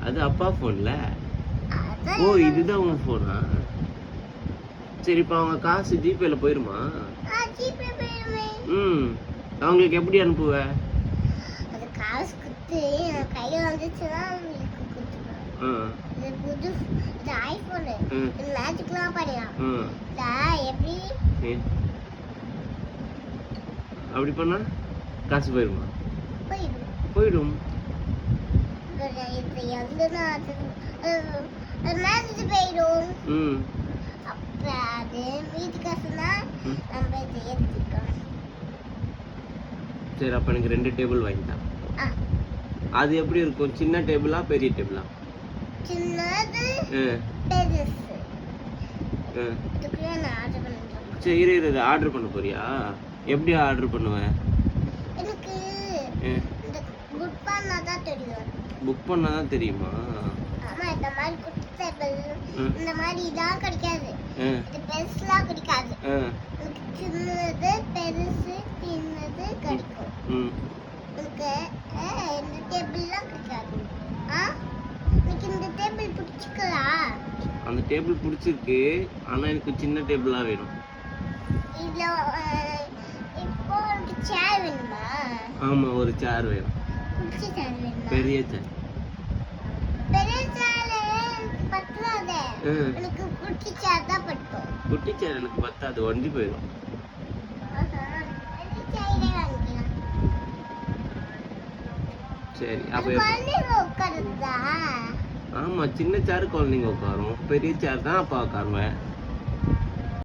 அது அப்பா ஃபோன்ல. ஓ, இதுதான் உங்க ஃபோனா? சரி, இப்போ அவங்க காசு ஜிபேல போயிருமா? ம். அவங்களுக்கு எப்படி அனுப்புவ? அது காசு குடுத்து கையில வந்துச்சுன்னா உங்களுக்கு குடுத்துருவேன். இது புது இது ஐபோன். இது மேஜிக்லாம் பண்ணலாம். எப்படி அப்படி பண்ணா காசு போயிருமா? போயிடும். போயிடும். இது எதுனா அது மேஜிக் போயிடும். அப்புறம் அது மீதி காசுனா நம்ம இதை எடுத்துக்கலாம். சரி, அப்ப எனக்கு 2 டேபிள் வாங்கிட்டா. அது எப்படி இருக்கும்? சின்ன டேபிளா பெரிய டேபிளா? சின்னது பெருசு. இதுக்கு நான் ஆர்டர் பண்ணிட்டேன். சரி, இரு ஆர்டர் பண்ண போறியா? எப்படி ஆர்டர் பண்ணுவ? எனக்கு இந்த புக் பண்ணா தான் தெரியும். புக் பண்ணா தான் தெரியுமா? ஆமா, இந்த மாதிரி குட்டி டேபிள் இந்த மாதிரி இதான் கிடைக்காது. இது பெருசுலாம் கிடைக்காது. எனக்கு சின்னது பெருசு சின்னது கிடைக்கும். எனக்கு இந்த டேபிள்லாம் கிடைக்காது. எனக்கு இந்த டேபிள் பிடிச்சிக்கலாம். அந்த டேபிள் பிடிச்சிருக்கு, ஆனா எனக்கு சின்ன டேபிளா வேணும். இல்ல, இப்போ எனக்கு சேர் வேணுமா? ஆமா, ஒரு சேர் வேணும். குட்டி சேர் வேணுமா? பெரிய சேர். பெரிய சேர் எனக்கு பத்தாது. எனக்கு குட்டி சேர் தான் பத்தும். குட்டி சேர் எனக்கு பத்தாது, ஒண்டி போயிடும். பெரிய சேரே வாங்கிக்கலாம். சரி, அப்ப குழந்தைங்க உட்காருதா? ஆமா, சின்ன சேர் குழந்தைங்க உட்காரும், பெரிய சேர் தான் அப்பா உட்காருவேன்.